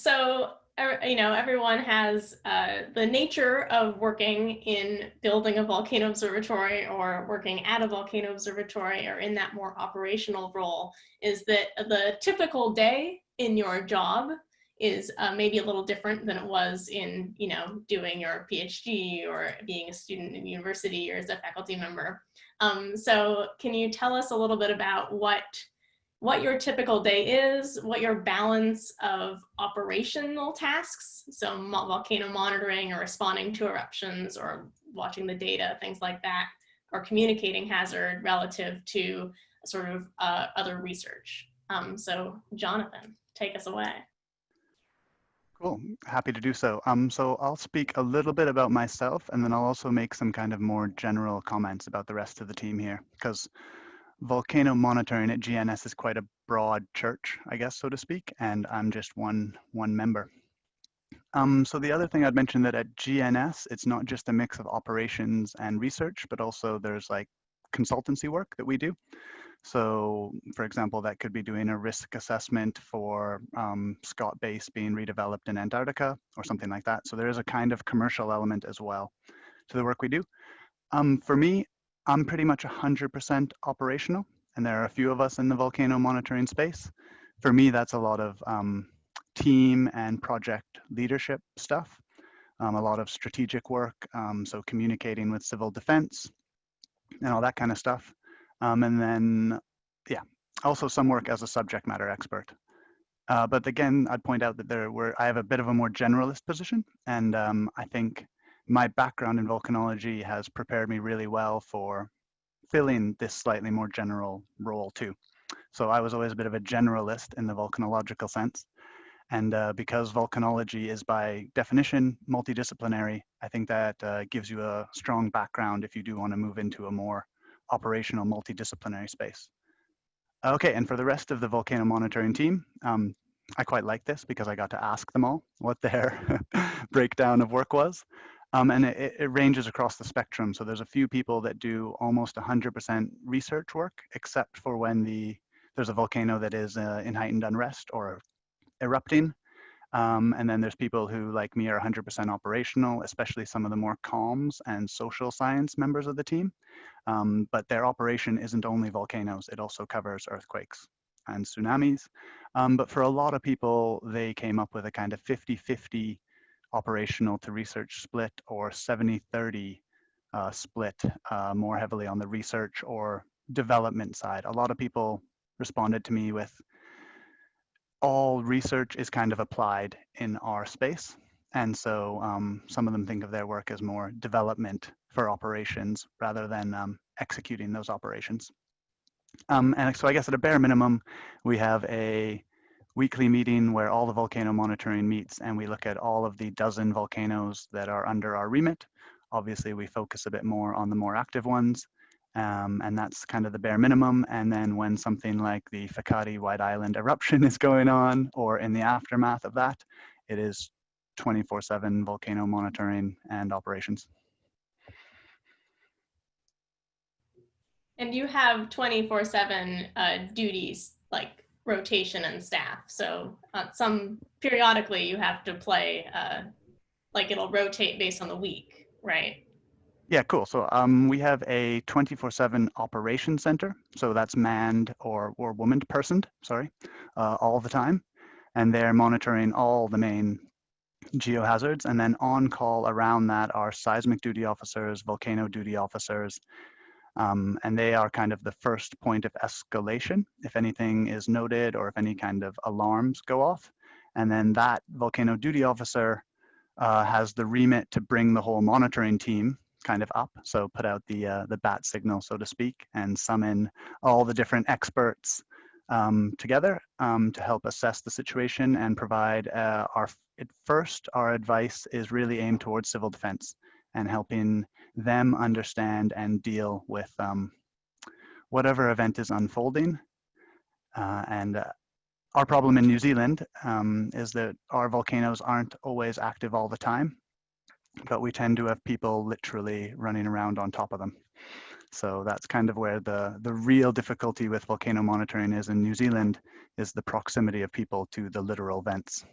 So, everyone has the nature of working in building a volcano observatory or working at a volcano observatory or in that more operational role is that the typical day in your job is maybe a little different than it was in, doing your PhD or being a student in university or as a faculty member. So can you tell us a little bit about what your typical day is, what your balance of operational tasks, so volcano monitoring or responding to eruptions or watching the data, things like that, or communicating hazard relative to sort of other research. So Jonathan, take us away. Cool, happy to do so. So I'll speak a little bit about myself, and then I'll also make some kind of more general comments about the rest of the team here, because volcano monitoring at GNS is quite a broad church, I guess, so to speak, and I'm just one member. So the other thing I'd mention that at GNS, it's not just a mix of operations and research, but also there's like consultancy work that we do. So for example, that could be doing a risk assessment for Scott Base being redeveloped in Antarctica or something like that. So there is a kind of commercial element as well to the work we do. For me, I'm pretty much 100% operational, and there are a few of us in the volcano monitoring space. For me, that's a lot of team and project leadership stuff, a lot of strategic work, so communicating with civil defense and all that kind of stuff. And then, yeah, also some work as a subject matter expert. But again, I'd point out that I have a bit of a more generalist position, and I think my background in volcanology has prepared me really well for filling this slightly more general role too. So I was always a bit of a generalist in the volcanological sense. And because volcanology is by definition multidisciplinary, I think that gives you a strong background if you do want to move into a more operational multidisciplinary space. Okay, and for the rest of the volcano monitoring team, I quite like this because I got to ask them all what their breakdown of work was. And it ranges across the spectrum. So there's a few people that do almost 100% research work, except for when there's a volcano that is in heightened unrest or erupting. And then there's people who, like me, are 100% operational, especially some of the more comms and social science members of the team. But their operation isn't only volcanoes, it also covers earthquakes and tsunamis. But for a lot of people, they came up with a kind of 50-50 operational to research split, or 70-30 split, more heavily on the research or development side. A lot of people responded to me with, all research is kind of applied in our space. And so some of them think of their work as more development for operations rather than executing those operations. And so I guess at a bare minimum, we have a weekly meeting where all the volcano monitoring meets, and we look at all of the dozen volcanoes that are under our remit. Obviously, we focus a bit more on the more active ones, and that's kind of the bare minimum. And then when something like the Fakati White Island eruption is going on, or in the aftermath of that, it is 24/7 volcano monitoring and operations. And you have 24/7 duties, like rotation and staff. So some periodically you have to play, like it'll rotate based on the week, right? Yeah, cool. So we have a 24/7 operations center. So that's manned or womaned, personed, sorry, all the time. And they're monitoring all the main geohazards. And then on call around that are seismic duty officers, volcano duty officers, and they are kind of the first point of escalation if anything is noted or if any kind of alarms go off. And then that volcano duty officer has the remit to bring the whole monitoring team kind of up. So put out the bat signal, so to speak, and summon all the different experts together to help assess the situation and provide our advice is really aimed towards civil defense and helping them understand and deal with whatever event is unfolding. And our problem in New Zealand is that our volcanoes aren't always active all the time, but we tend to have people literally running around on top of them. So that's kind of where the real difficulty with volcano monitoring is in New Zealand, is the proximity of people to the literal vents.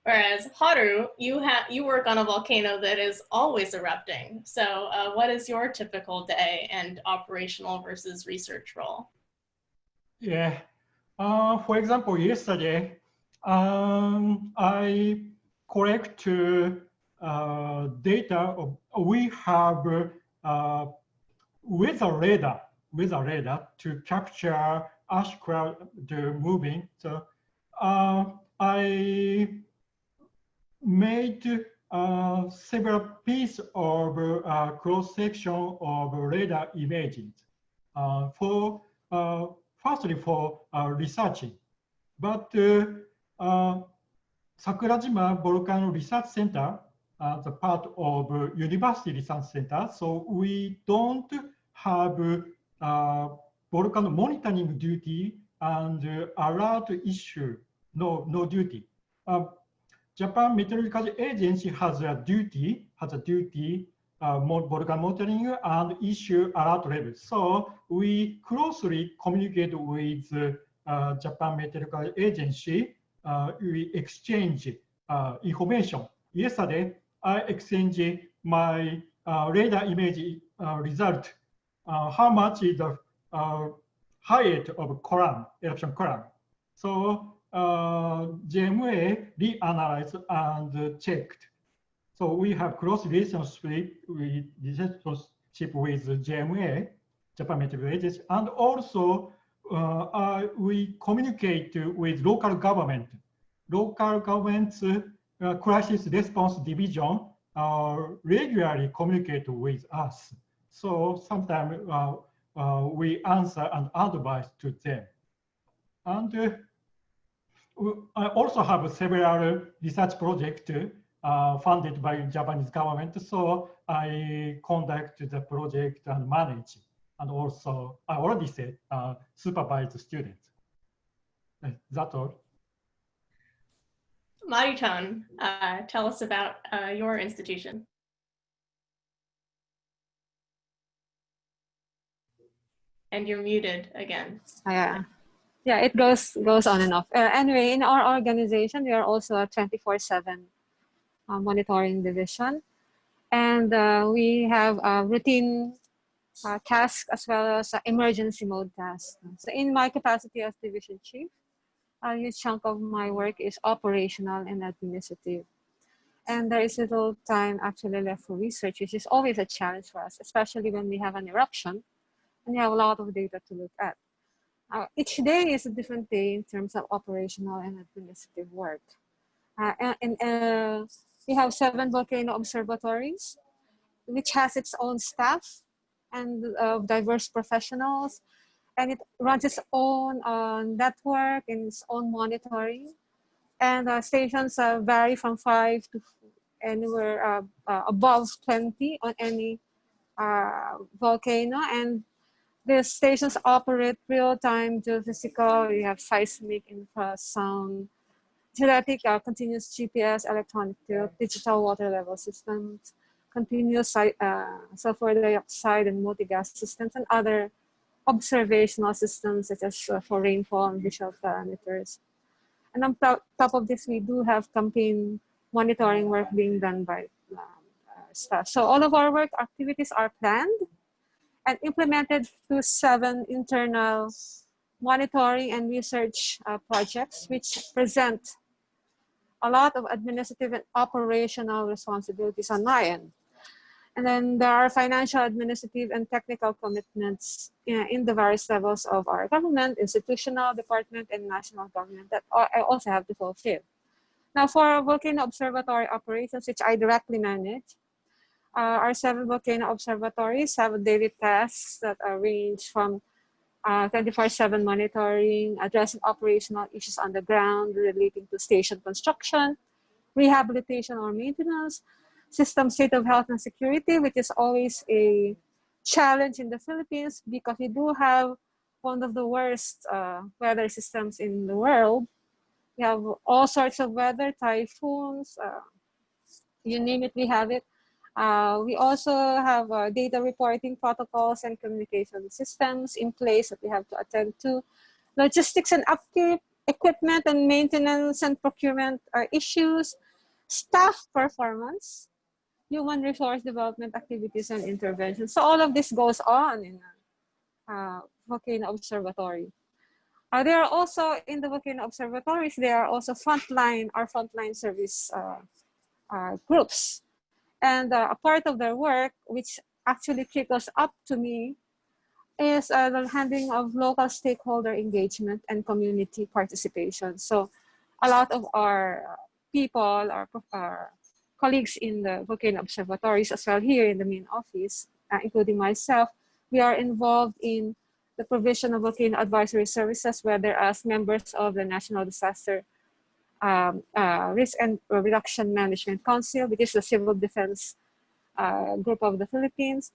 Whereas Haru, you work on a volcano that is always erupting. So what is your typical day and operational versus research role? Yeah. For example, yesterday, I collect data. We have weather radar to capture ash cloud moving. So I made several pieces of cross section of radar images for firstly for researching, but Sakurajima Volcano Research Center, the part of University Research Center, so we don't have volcano monitoring duty and alert issue, no duty. Japan Meteorological Agency has a duty, volcano monitoring and issue alert level. So we closely communicate with Japan Meteorological Agency. We exchange information. Yesterday, I exchanged my radar image result. How much is the height of column, eruption column? So GMA reanalyzed and checked. So we have close relationship with GMA, Japan Meteorological Agency, and also we communicate with local government. Local government's crisis response division regularly communicate with us. So sometimes we answer and advise to them. And I also have several research projects funded by Japanese government. So I conduct the project and manage. And also, I already said, supervise the students. That's all. Mariton, tell us about your institution. And you're muted again. Yeah, it goes on and off. Anyway, in our organization, we are also a 24/7 monitoring division. And we have routine tasks as well as emergency mode tasks. So in my capacity as division chief, a huge chunk of my work is operational and administrative. And there is little time actually left for research, which is always a challenge for us, especially when we have an eruption and we have a lot of data to look at. Each day is a different day in terms of operational and administrative work. We have 7 volcano observatories, which has its own staff and diverse professionals, and it runs its own network and its own monitoring. And stations vary from 5 to anywhere above 20 on any volcano. And the stations operate real-time geophysical. We have seismic, infrasound, genetic, continuous GPS, electronic digital water level systems, continuous sulfur dioxide and multi-gas systems, and other observational systems such as for rainfall and visual parameters. And on top of this, we do have campaign monitoring work being done by staff. So all of our work activities are planned and implemented through 7 internal monitoring and research projects, which present a lot of administrative and operational responsibilities on my end. And then there are financial, administrative, and technical commitments in the various levels of our government, institutional, department, and national government that I also have to fulfill. Now, for volcano observatory operations, which I directly manage, our 7 volcano observatories have daily tasks that range from 24/7 monitoring, addressing operational issues on the ground relating to station construction, rehabilitation or maintenance, system state of health and security, which is always a challenge in the Philippines because we do have one of the worst weather systems in the world. We have all sorts of weather, typhoons, you name it, we have it. We also have data reporting protocols and communication systems in place that we have to attend to. Logistics and upkeep, equipment and maintenance and procurement issues, staff performance, human resource development activities and interventions. So all of this goes on in volcano observatory. There are also in the volcano observatories, there are also frontline service groups. And a part of their work, which actually trickles up to me, is the handling of local stakeholder engagement and community participation. So a lot of our people, our colleagues in the volcano observatories as well here in the main office, including myself, we are involved in the provision of volcano advisory services, whether as members of the National Disaster Risk and Reduction Management Council, which is the civil defense group of the Philippines,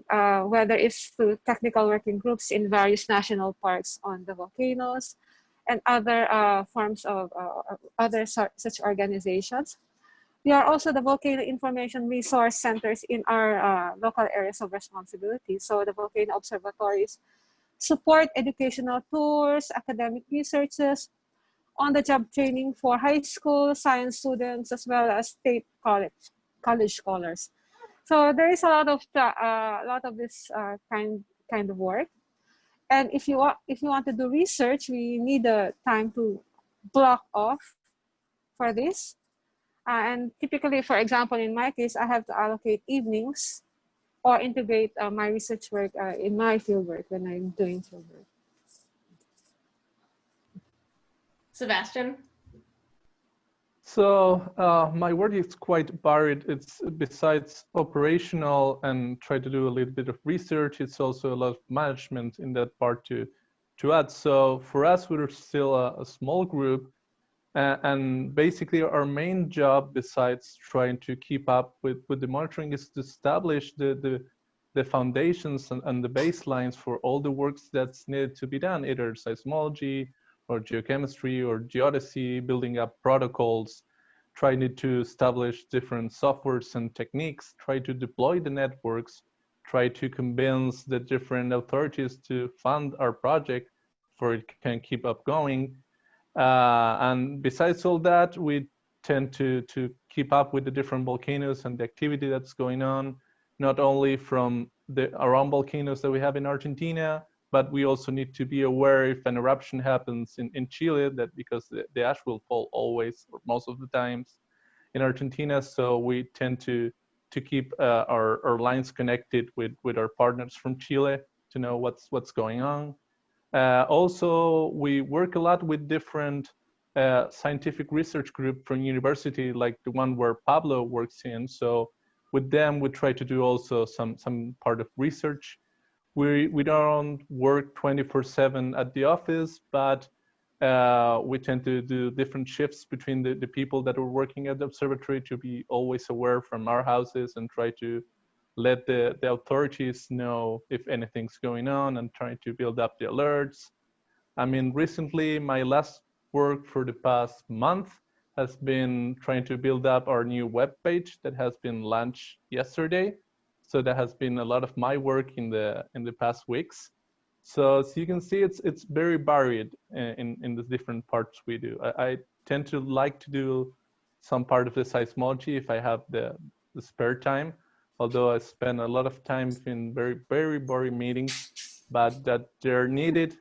whether it's through technical working groups in various national parks on the volcanoes, and other forms of other such organizations. We are also the volcano information resource centers in our local areas of responsibility. So the volcano observatories support educational tours, academic researches, on-the-job training for high school science students, as well as state college scholars. So there is a lot of this kind of work. And if you want to do research, we need a time to block off for this. And typically, for example, in my case, I have to allocate evenings or integrate my research work in my fieldwork when I'm doing fieldwork. Sebastian? So my work is quite varied. It's besides operational and try to do a little bit of research, it's also a lot of management in that part to add. So for us, we're still a small group. And basically our main job, besides trying to keep up with the monitoring, is to establish the foundations and the baselines for all the works that's needed to be done, either seismology or geochemistry or geodesy, building up protocols, trying to establish different softwares and techniques, try to deploy the networks, try to convince the different authorities to fund our project for it can keep up going. And besides all that, we tend to keep up with the different volcanoes and the activity that's going on, not only from our own volcanoes that we have in Argentina, but we also need to be aware if an eruption happens in Chile, that because the ash will fall always or most of the times in Argentina. So we tend to keep our lines connected with our partners from Chile to know what's going on. Also, we work a lot with different scientific research group from university, like the one where Pablo works in. So with them, we try to do also some part of research. We don't work 24/7 at the office, but we tend to do different shifts between the people that are working at the observatory to be always aware from our houses and try to let the authorities know if anything's going on and trying to build up the alerts. I mean, recently, my last work for the past month has been trying to build up our new web page that has been launched yesterday. So that has been a lot of my work in the past weeks. So as you can see, it's very varied in the different parts we do. I tend to like to do some part of the seismology if I have the spare time, although I spend a lot of time in very, very boring meetings, but that they're needed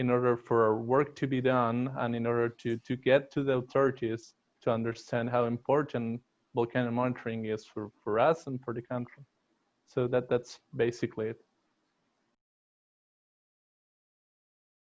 in order for our work to be done and in order to get to the authorities to understand how important volcano monitoring is for us and for the country. So that's basically it.